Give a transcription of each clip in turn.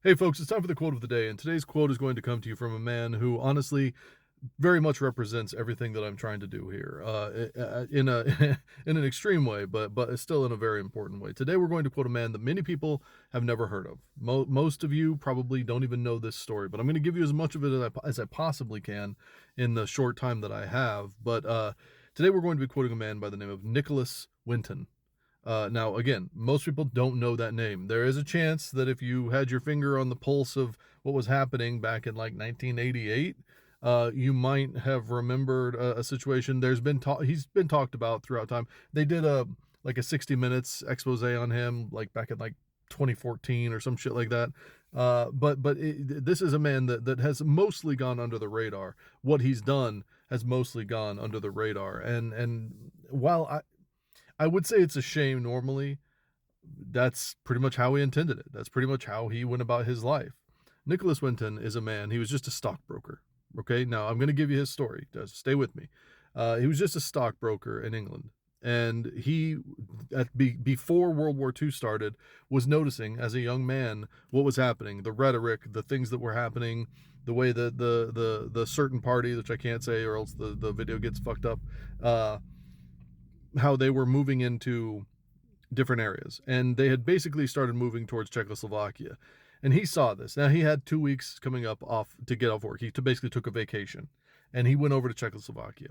Hey folks, it's time for the quote of the day, and today's quote is going to come to you from a man who honestly very much represents everything that I'm trying to do here, in a in an extreme way, but still in a very important way. Today we're going to quote a man that many people have never heard of. Most of you probably don't even know this story, but I'm going to give you as much of it as I possibly can in the short time that I have. But today we're going to be quoting a man by the name of Nicholas Winton. Now, again, most people don't know that name. There is a chance that if you had your finger on the pulse of what was happening back in like 1988, you might have remembered a situation. He's been talked about throughout time. They did a 60 minutes expose on him like back in like 2014 or some shit like that. This is a man that has mostly gone under the radar. What he's done has mostly gone under the radar, and while I would say it's a shame normally. That's pretty much how he intended it. That's pretty much how he went about his life. Nicholas Winton is a man, he was just a stockbroker. Okay, now I'm going to give you his story. Just stay with me. He was just a stockbroker in England. And before World War II started, was noticing as a young man what was happening, the rhetoric, the things that were happening, the way that the certain party, which I can't say or else the video gets fucked up, how they were moving into different areas. And they had basically started moving towards Czechoslovakia. And he saw this. Now, he had 2 weeks coming up off to get off work. He basically took a vacation. And he went over to Czechoslovakia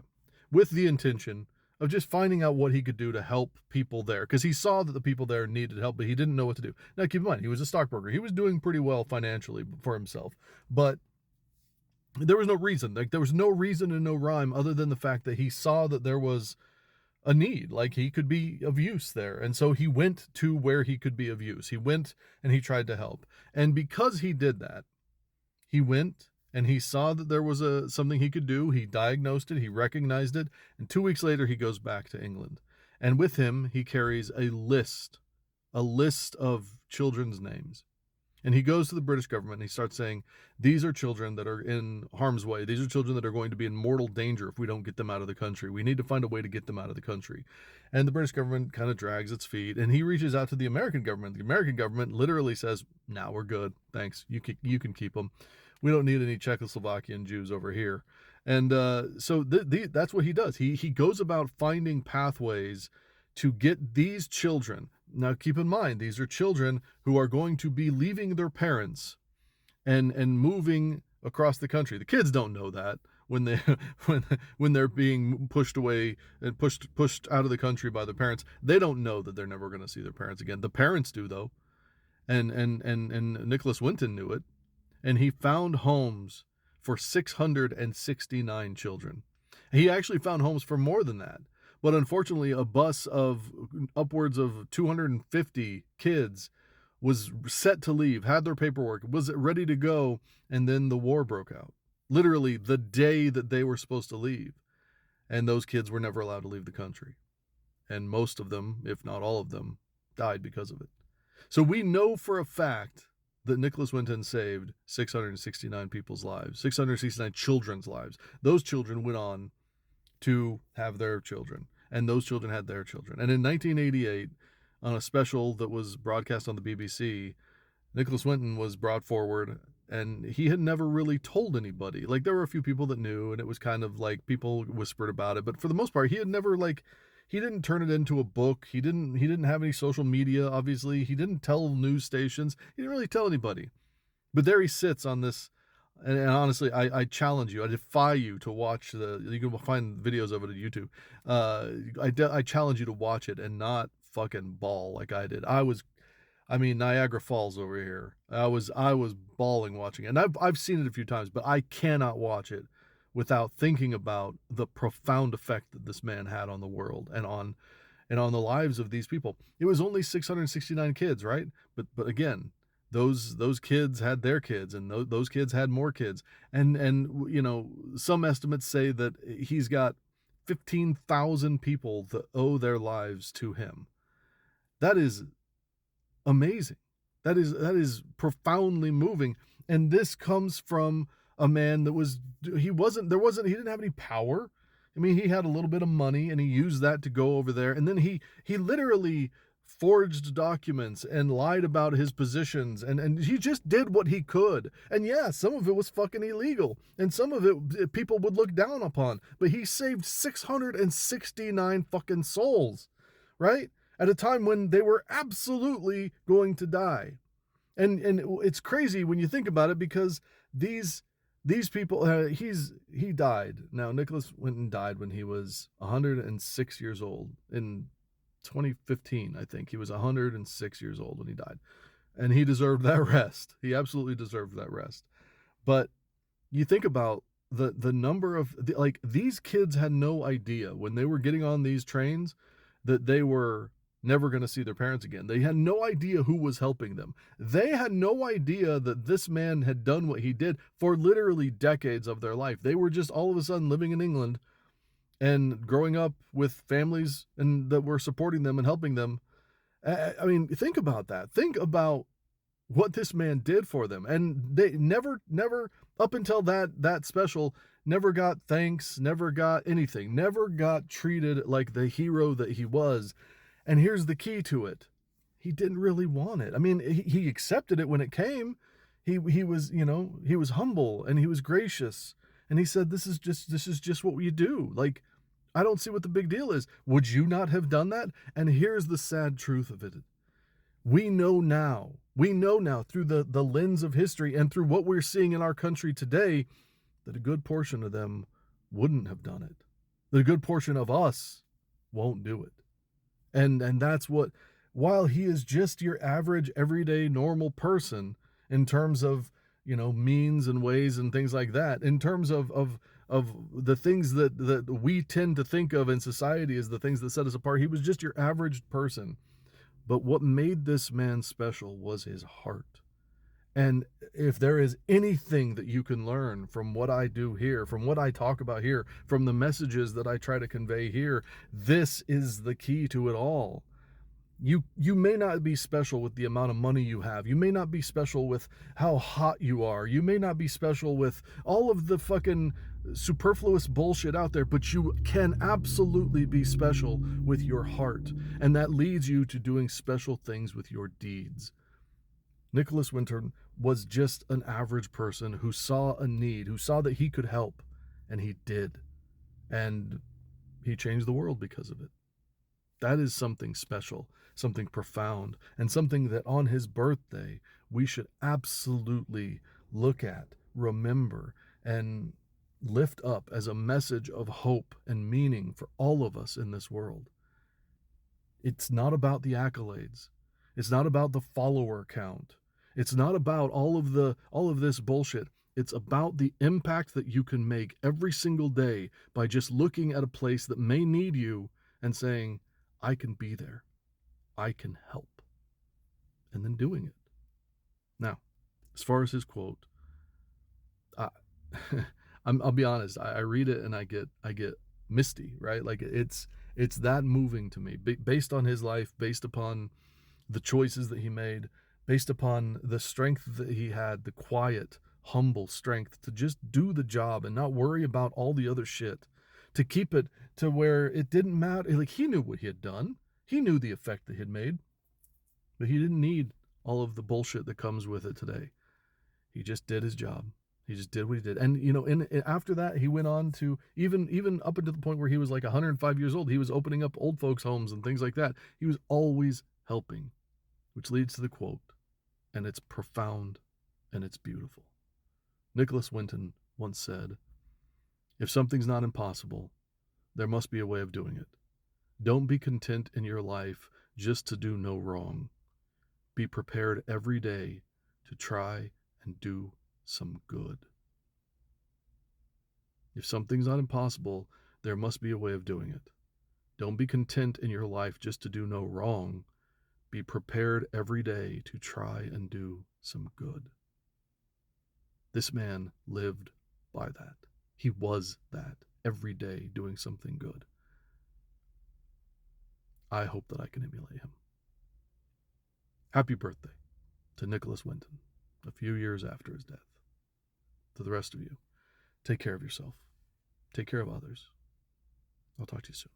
with the intention of just finding out what he could do to help people there. Because he saw that the people there needed help, but he didn't know what to do. Now, keep in mind, he was a stockbroker. He was doing pretty well financially for himself. But there was no reason. Like, there was no reason and no rhyme other than the fact that he saw that there was a need, like he could be of use there. And so he went to where he could be of use. He went and he tried to help. And because he did that, he went and he saw that there was something he could do. He diagnosed it, he recognized it, and 2 weeks later he goes back to England. And with him he carries a list of children's names. And he goes to the British government and he starts saying, these are children that are in harm's way. These are children that are going to be in mortal danger if we don't get them out of the country. We need to find a way to get them out of the country. And the British government kind of drags its feet, and he reaches out to the American government. The American government literally says, "Now we're good. Thanks. You can keep them. We don't need any Czechoslovakian Jews over here." And that's what he does. He goes about finding pathways to get these children. Now, keep in mind, these are children who are going to be leaving their parents and moving across the country. The kids don't know that when they when they're being pushed away and pushed out of the country by their parents. They don't know that they're never going to see their parents again. The parents do though, and Nicholas Winton knew it, and he found homes for 669 children. He actually found homes for more than that. But unfortunately, a bus of upwards of 250 kids was set to leave, had their paperwork, was ready to go, and then the war broke out. Literally the day that they were supposed to leave. And those kids were never allowed to leave the country. And most of them, if not all of them, died because of it. So we know for a fact that Nicholas Winton saved 669 people's lives, 669 children's lives. Those children went on to have their children, and those children had their children. And in 1988, on a special that was broadcast on the BBC, Nicholas Winton was brought forward, and he had never really told anybody. Like, there were a few people that knew, and it was kind of like people whispered about it, but for the most part, he had never, like, he didn't turn it into a book. He didn't have any social media, obviously. He didn't tell news stations. He didn't really tell anybody. But there he sits on this. And honestly, I challenge you, I defy you to watch you can find videos of it on YouTube. I challenge you to watch it and not fucking bawl like I did. I mean, Niagara Falls over here. I was bawling watching it. And I've seen it a few times, but I cannot watch it without thinking about the profound effect that this man had on the world and on the lives of these people. It was only 669 kids, right? But again, those kids had their kids, and those kids had more kids, and you know, some estimates say that he's got 15,000 people that owe their lives to him. That is amazing. That is profoundly moving, and this comes from a man that he didn't have any power. I mean, he had a little bit of money, and he used that to go over there, and then he literally forged documents and lied about his positions, and he just did what he could. And yeah, some of it was fucking illegal, and some of it people would look down upon, but he saved 669 fucking souls, right? At a time when they were absolutely going to die. And it's crazy when you think about it, because these people, he died. Now, Nicholas Winton died when he was 106 years old in 2015. I think he was 106 years old when he died, and he deserved that rest. He absolutely deserved that rest. But you think about the number of like, these kids had no idea when they were getting on these trains that they were never going to see their parents again. They had no idea who was helping them. They had no idea that this man had done what he did for literally decades of their life. They were just all of a sudden living in England and growing up with families and that were supporting them and helping them. I mean, think about that. Think about what this man did for them. And they never, up until that special, never got thanks, never got anything, never got treated like the hero that he was. And here's the key to it. He didn't really want it. I mean, he accepted it when it came. He was, he was humble and he was gracious. And he said, this is just what you do. Like, I don't see what the big deal is. Would you not have done that? And here's the sad truth of it. We know now through the lens of history and through what we're seeing in our country today, that a good portion of them wouldn't have done it. That a good portion of us won't do it. And that's what, while he is just your average, everyday, normal person in terms of, means and ways and things like that, in terms of the things that we tend to think of in society as the things that set us apart, he was just your average person. But what made this man special was his heart. And if there is anything that you can learn from what I do here, from what I talk about here, from the messages that I try to convey here, this is the key to it all. You may not be special with the amount of money you have. You may not be special with how hot you are. You may not be special with all of the fucking superfluous bullshit out there, but you can absolutely be special with your heart. And that leads you to doing special things with your deeds. Nicholas Winton was just an average person who saw a need, who saw that he could help, and he did. And he changed the world because of it. That is something special, something profound, and something that on his birthday we should absolutely look at, remember, and lift up as a message of hope and meaning for all of us in this world. It's not about the accolades. It's not about the follower count. It's not about all of this bullshit. It's about the impact that you can make every single day by just looking at a place that may need you and saying, I can be there. I can help. And then doing it. Now, as far as his quote, I'll be honest. I read it and I get misty, right? Like it's that moving to me, based on his life, based upon the choices that he made, based upon the strength that he had, the quiet, humble strength to just do the job and not worry about all the other shit, to keep it to where it didn't matter. Like, he knew what he had done. He knew the effect that he had made, but he didn't need all of the bullshit that comes with it today. He just did his job. He just did what he did. And after that, he went on to even up until the point where he was like 105 years old, he was opening up old folks' homes and things like that. He was always helping, which leads to the quote, and it's profound and it's beautiful. Nicholas Winton once said, if something's not impossible, there must be a way of doing it. Don't be content in your life just to do no wrong. Be prepared every day to try and do some good. If something's not impossible, there must be a way of doing it. Don't be content in your life just to do no wrong. Be prepared every day to try and do some good. This man lived by that. He was that every day, doing something good. I hope that I can emulate him. Happy birthday to Nicholas Winton, a few years after his death. To the rest of you, take care of yourself. Take care of others. I'll talk to you soon.